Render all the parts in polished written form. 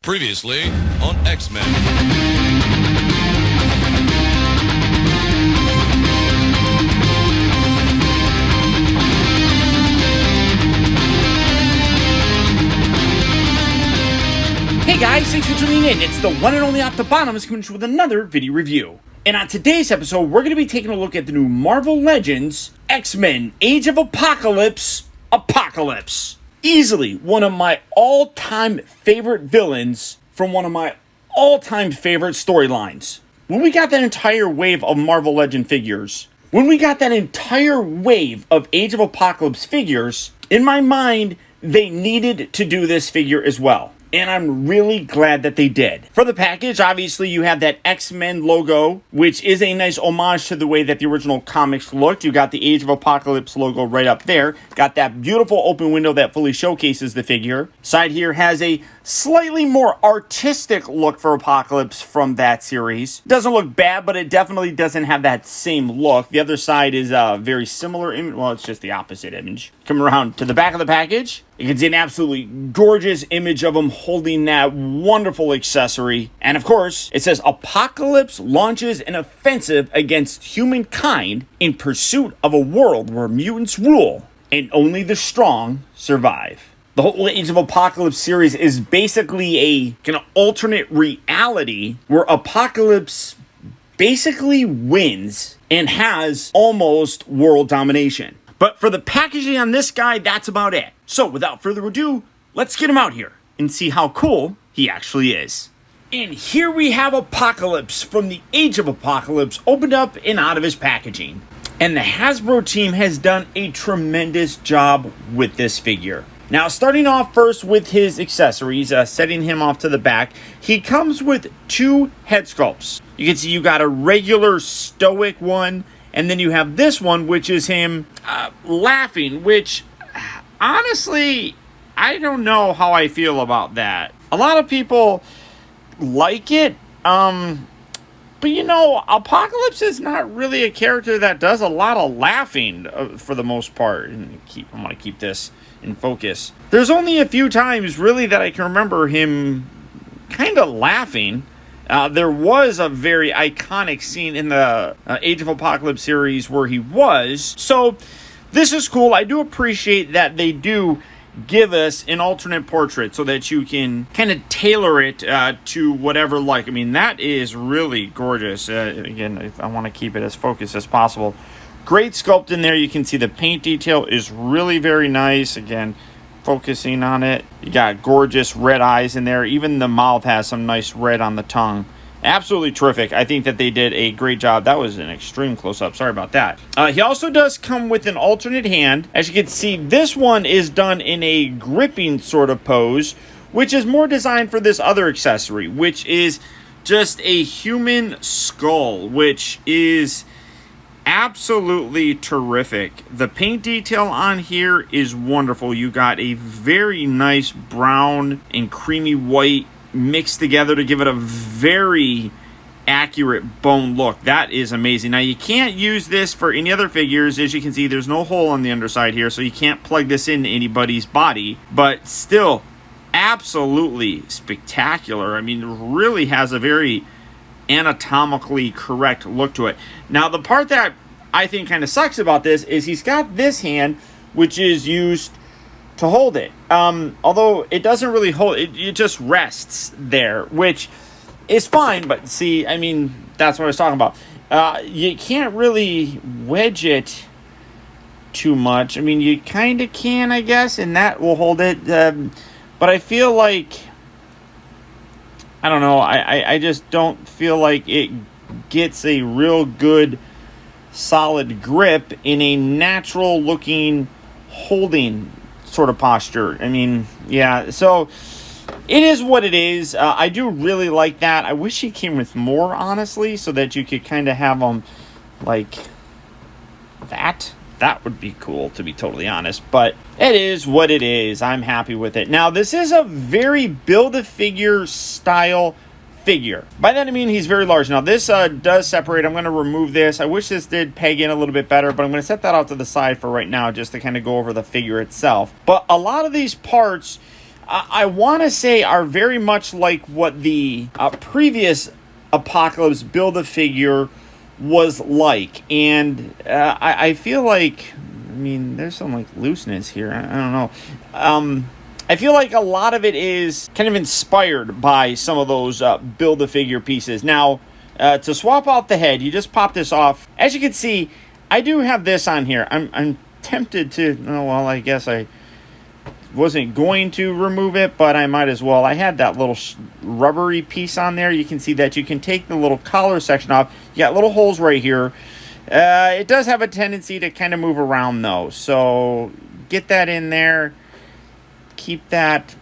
Previously on X-Men. Hey guys, thanks for tuning in. It's the one and only Optibotimus coming with another video review. And on today's episode, we're going to be taking a look at the new Marvel Legends X-Men Age of Apocalypse. Easily one of my all-time favorite villains from one of my all-time favorite storylines. When we got that entire wave of Marvel Legend figures, when we got that entire wave of Age of Apocalypse figures, in my mind, they needed to do this figure as well. And I'm really glad that they did. For the package, obviously, you have that X-Men logo, which is a nice homage to the way that the original comics looked. You got the Age of Apocalypse logo right up there. Got that beautiful open window that fully showcases the figure. Side here has a slightly more artistic look for Apocalypse from that series. Doesn't look bad, but it definitely doesn't have that same look. The other side is a very similar image. Well, it's just the opposite image. Coming around to the back of the package, you can see an absolutely gorgeous image of him holding that wonderful accessory. And of course, it says Apocalypse launches an offensive against humankind in pursuit of a world where mutants rule and only the strong survive. The whole Age of Apocalypse series is basically a kind of alternate reality where Apocalypse basically wins and has almost world domination. But for the packaging on this guy, that's about it. So without further ado, let's get him out here and see how cool he actually is. And here we have Apocalypse from the Age of Apocalypse opened up and out of his packaging. And the Hasbro team has done a tremendous job with this figure. Now, starting off first with his accessories, setting him off to the back, he comes with two head sculpts. You can see you got a regular stoic one, and then you have this one, which is him laughing, which, honestly, I don't know how I feel about that. A lot of people like it, but you know, Apocalypse is not really a character that does a lot of laughing for the most part. And I'm going to keep this in focus. There's only a few times, really, that I can remember him kind of laughing. There was a very iconic scene in the Age of Apocalypse series where he was. So this is cool. I do appreciate that they do give us an alternate portrait so that you can kind of tailor it to whatever like. I mean, that is really gorgeous. Again, I want to keep it as focused as possible. Great sculpt in there. You can see the paint detail is really very nice. Again, focusing on it. You got gorgeous red eyes in there. Even the mouth has some nice red on the tongue. Absolutely terrific. I think that they did a great job. That was an extreme close-up. Sorry about that. He also does come with an alternate hand. As you can see, this one is done in a gripping sort of pose, which is more designed for this other accessory, which is just a human skull, which is absolutely terrific. The paint detail on here is wonderful. You got a very nice brown and creamy white mixed together to give it a very accurate bone look. That is amazing. Now, you can't use this for any other figures. As you can see, there's no hole on the underside here, so you can't plug this into anybody's body, but still absolutely spectacular. I mean, it really has a very anatomically correct look to it. Now, the part that I think kind of sucks about this is he's got this hand, which is used to hold it. Although it doesn't really hold it, it just rests there, which is fine. But see, I mean, that's what I was talking about. You can't really wedge it too much. I mean, you kind of can, I guess, and that will hold it. But I feel like, I don't know, I just don't feel like it gets a real good solid grip in a natural looking holding sort of posture. I mean, yeah, so it is what it is. I do really like that. I wish he came with more, honestly, so that you could kind of have them like that. That would be cool, to be totally honest. But it is what it is. I'm happy with it. Now, this is a very Build-A-Figure style figure. By that I mean he's very large. Now this does separate. I'm going to remove this. I wish this did peg in a little bit better, but I'm going to set that out to the side for right now just to kind of go over the figure itself. But a lot of these parts I want to say are very much like what the previous Apocalypse Build-A-Figure was like. And I feel like, I mean, there's some like looseness here. I don't know. I feel like a lot of it is kind of inspired by some of those Build-A-Figure pieces. Now, to swap out the head, you just pop this off. As you can see, I do have this on here. I'm tempted to, oh, well, I guess I wasn't going to remove it, but I might as well. I had that little rubbery piece on there. You can see that you can take the little collar section off. You got little holes right here. It does have a tendency to kind of move around, though. So get that in there. Keep that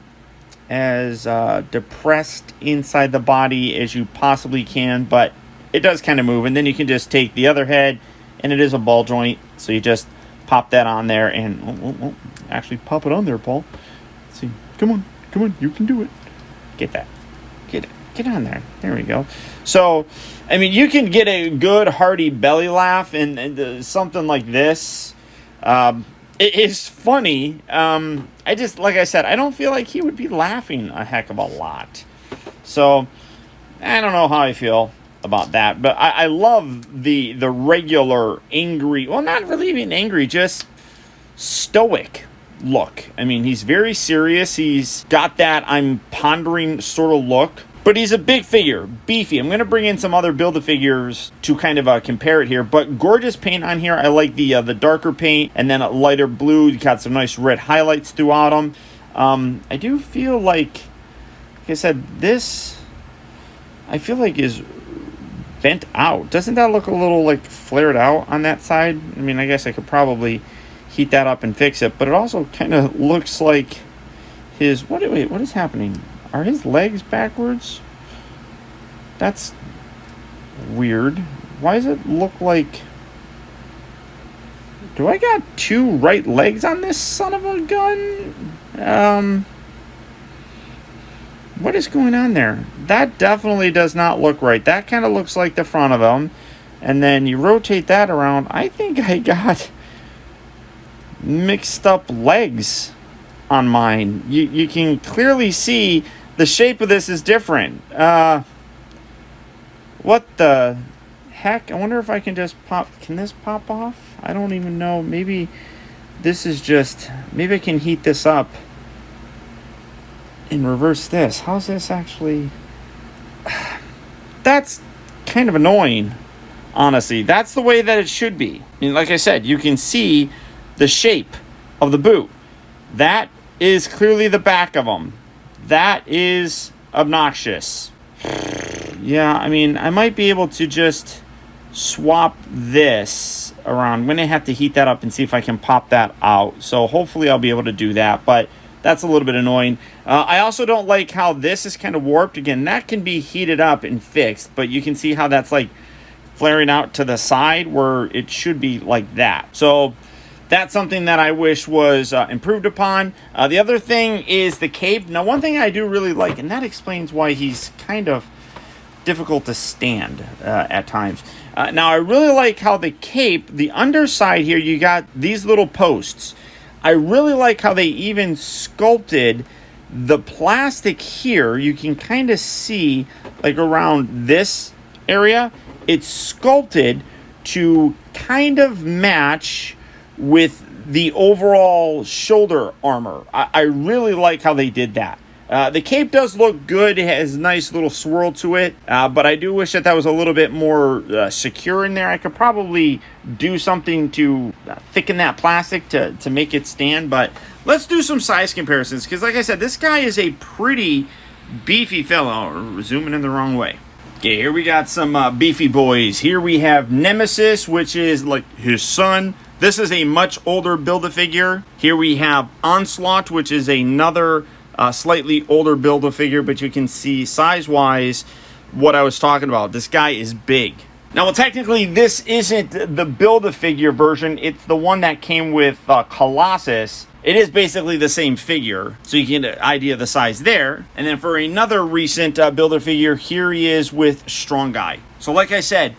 as depressed inside the body as you possibly can, but it does kind of move. And then you can just take the other head, and it is a ball joint, so you just pop that on there and actually pop it on there, Paul. Let's see. Come on, you can do it. Get that. Get on there. There we go. So, I mean, you can get a good hearty belly laugh and something like this. It is funny. I just, like I said, I don't feel like he would be laughing a heck of a lot. So, I don't know how I feel about that. But I love the regular angry, well, not really even angry, just stoic look. I mean, he's very serious. He's got that I'm pondering sort of look. But he's a big figure, beefy. I'm going to bring in some other Build-A-Figures to kind of compare it here. But gorgeous paint on here. I like the darker paint and then a lighter blue. You got some nice red highlights throughout them. I do feel like I said, this I feel like is bent out. Doesn't that look a little like flared out on that side? I mean, I guess I could probably heat that up and fix it. But it also kind of looks like his... what is happening? Are his legs backwards? That's weird. Why does it look like... do I got two right legs on this son of a gun? What is going on there? That definitely does not look right. That kind of looks like the front of him. And then you rotate that around. I think I got mixed up legs on mine. You can clearly see the shape of this is different. What the heck? I wonder if I can just pop... can this pop off? I don't even know. Maybe this is just... maybe I can heat this up and reverse this. How's this actually... that's kind of annoying, honestly. That's the way that it should be. I mean, like I said, you can see the shape of the boot. That is clearly the back of them. That is obnoxious. Yeah, I mean, I might be able to just swap this around. I'm going to have to heat that up and see if I can pop that out. So hopefully I'll be able to do that, but that's a little bit annoying. I also don't like how this is kind of warped. Again, that can be heated up and fixed, but you can see how that's like flaring out to the side where it should be like that. So that's something that I wish was improved upon. The other thing is the cape. Now, one thing I do really like, and that explains why he's kind of difficult to stand at times. Now, I really like how the cape, the underside here, you got these little posts. I really like how they even sculpted the plastic here. You can kind of see, like around this area, it's sculpted to kind of match with the overall shoulder armor. I really like how they did that. The cape does look good. It has a nice little swirl to it, but I do wish that that was a little bit more secure in there. I could probably do something to thicken that plastic to make it stand, but let's do some size comparisons, because like I said, this guy is a pretty beefy fellow. Zooming in the wrong way. Okay, here we got some beefy boys. Here we have Nemesis, which is like his son. This is a much older Build-A-Figure. Here we have Onslaught, which is another slightly older Build-A-Figure, but you can see size-wise what I was talking about. This guy is big. Now, well, technically, this isn't the Build-A-Figure version. It's the one that came with Colossus. It is basically the same figure, so you can get an idea of the size there. And then for another recent Build-A-Figure, here he is with Strong Guy. So like I said,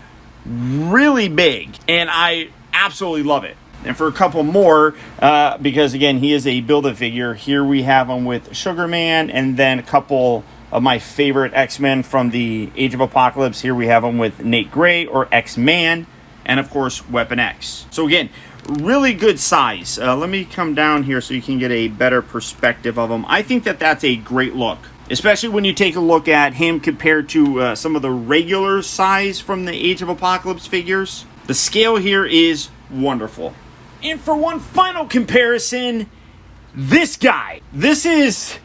really big, and I absolutely love it. And for a couple more, because again, he is a Build-A-Figure, here we have him with Sugar Man, and then a couple of my favorite X-Men from the Age of Apocalypse. Here we have him with Nate Gray, or X-Man, and of course, Weapon X. So again, really good size. Let me come down here so you can get a better perspective of him. I think that that's a great look, especially when you take a look at him compared to some of the regular size from the Age of Apocalypse figures. The scale here is wonderful. And for one final comparison, this guy. This is...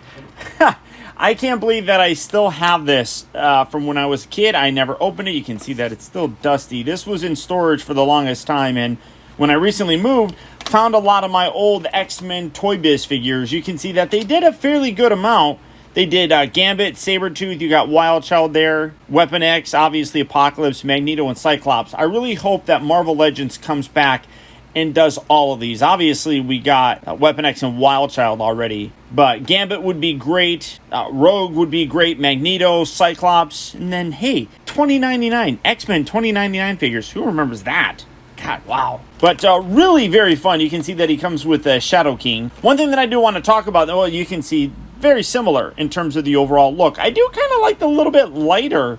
I can't believe that I still have this from when I was a kid. I never opened it. You can see that it's still dusty. This was in storage for the longest time, and when I recently moved, found a lot of my old X-Men Toy Biz figures. You can see that they did a fairly good amount. They did Gambit, Sabretooth, you got Wild Child there, Weapon X, obviously Apocalypse, Magneto, and Cyclops. I really hope that Marvel Legends comes back and does all of these. Obviously, we got Weapon X and Wild Child already, but Gambit would be great, Rogue would be great, Magneto, Cyclops, and then, hey, 2099, X-Men 2099 figures. Who remembers that? God, wow. But really very fun. You can see that he comes with Shadow King. One thing that I do want to talk about, well, you can see very similar in terms of the overall look. I do kind of like the little bit lighter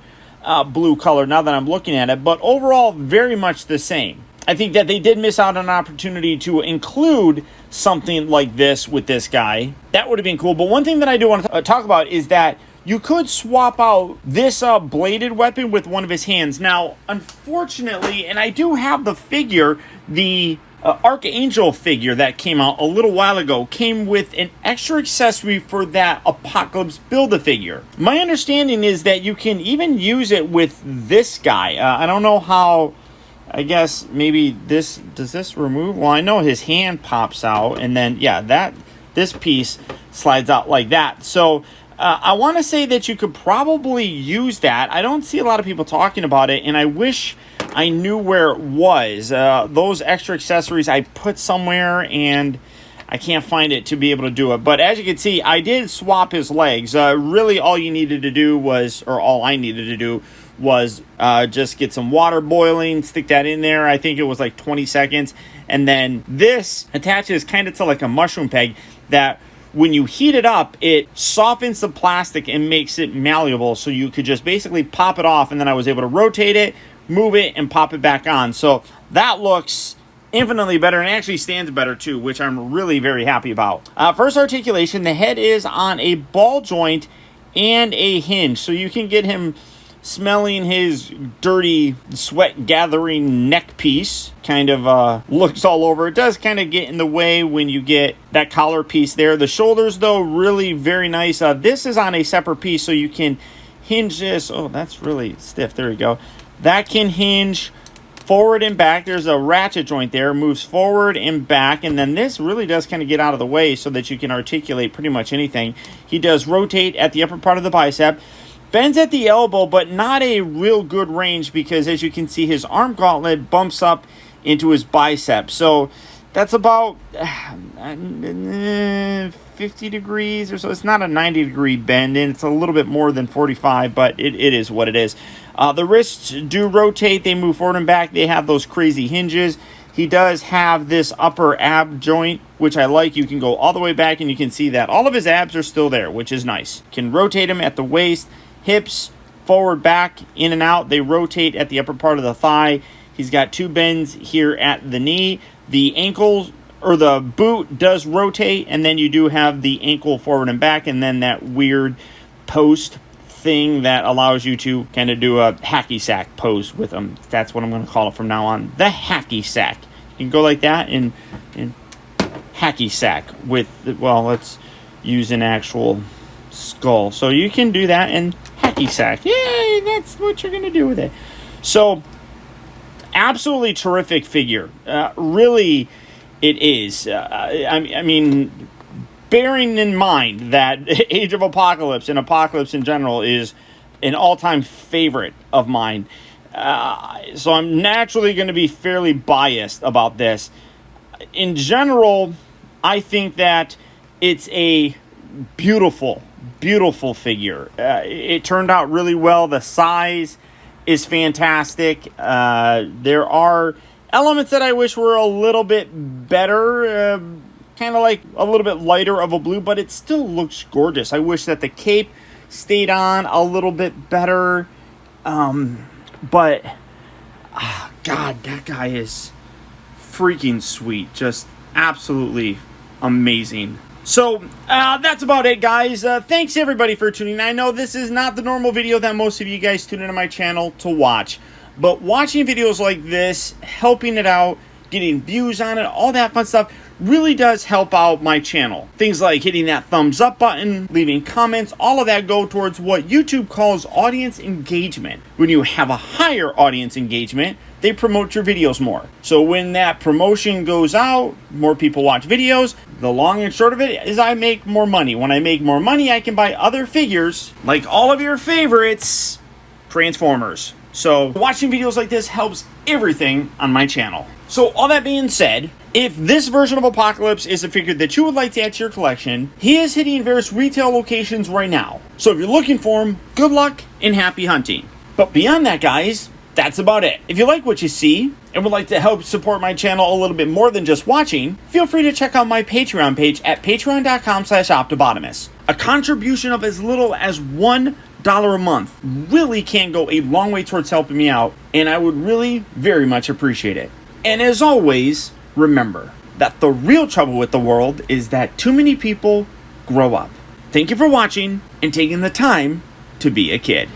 blue color now that I'm looking at it, but overall, very much the same. I think that they did miss out on an opportunity to include something like this with this guy. That would have been cool. But one thing that I do want to talk about is that you could swap out this bladed weapon with one of his hands. Now, unfortunately, and I do have the figure, the Archangel figure that came out a little while ago, came with an extra accessory for that Apocalypse Build-A-Figure. My understanding is that you can even use it with this guy. I don't know how... I guess maybe this, does this remove? Well, I know his hand pops out, and then, yeah, this piece slides out like that. So, I want to say that you could probably use that. I don't see a lot of people talking about it, and I wish I knew where it was. Those extra accessories I put somewhere, and I can't find it to be able to do it. But as you can see, I did swap his legs. Really, all you needed to do was, or all I needed to do was just get some water boiling, stick that in there. I think it was like 20 seconds. And then this attaches kind of to like a mushroom peg that when you heat it up, it softens the plastic and makes it malleable. So you could just basically pop it off, and then I was able to rotate it, move it, and pop it back on. So that looks infinitely better, and actually stands better too, which I'm really very happy about. First articulation, the head is on a ball joint and a hinge. So you can get him smelling his dirty sweat gathering neck piece. Kind of looks all over. It does kind of get in the way when you get that collar piece there. The shoulders though, really very nice. This is on a separate piece, so you can hinge this. Oh, that's really stiff. There you go. That can hinge forward and back. There's a ratchet joint there, moves forward and back, and then this really does kind of get out of the way so that you can articulate pretty much anything. He does rotate at the upper part of the bicep, bends at the elbow, but not a real good range, because as you can see, his arm gauntlet bumps up into his bicep. So that's about 50 degrees or so. It's not a 90-degree bend, and it's a little bit more than 45, but it is what it is. The wrists do rotate. They move forward and back. They have those crazy hinges. He does have this upper ab joint, which I like. You can go all the way back, and you can see that all of his abs are still there, which is nice. Can rotate him at the waist, hips, forward, back, in and out. They rotate at the upper part of the thigh. He's got two bends here at the knee. The ankle, or the boot, does rotate, and then you do have the ankle forward and back, and then that weird post thing that allows you to kind of do a hacky sack pose with them. That's what I'm going to call it from now on. The hacky sack. You can go like that and hacky sack with, well, let's use an actual skull. So you can do that and hacky sack. Yay, that's what you're going to do with it. So, absolutely terrific figure. Really, it is. I mean, bearing in mind that Age of Apocalypse and Apocalypse in general is an all-time favorite of mine. So I'm naturally going to be fairly biased about this. In general, I think that it's a beautiful, beautiful figure. It turned out really well. The size is fantastic. There are Elements that I wish were a little bit better, kind of like a little bit lighter of a blue, but it still looks gorgeous. I wish that the cape stayed on a little bit better, but God, that guy is freaking sweet. Just absolutely amazing. So, that's about it, guys. Thanks, everybody, for tuning in. I know this is not the normal video that most of you guys tune into my channel to watch, but watching videos like this, helping it out, getting views on it, all that fun stuff, really does help out my channel. Things like hitting that thumbs up button, leaving comments, all of that go towards what YouTube calls audience engagement. When you have a higher audience engagement, they promote your videos more. So when that promotion goes out, more people watch videos. The long and short of it is I make more money. When I make more money, I can buy other figures, like all of your favorites, Transformers. So watching videos like this helps everything on my channel. So all that being said, if this version of Apocalypse is a figure that you would like to add to your collection, he is hitting various retail locations right now. So if you're looking for him, good luck and happy hunting. But beyond that, guys, that's about it. If you like what you see and would like to help support my channel a little bit more than just watching, feel free to check out my Patreon page at patreon.com/Optibotimus. A contribution of as little as $1 a month really can go a long way towards helping me out, and I would really very much appreciate it. And as always, remember that the real trouble with the world is that too many people grow up. Thank you for watching and taking the time to be a kid.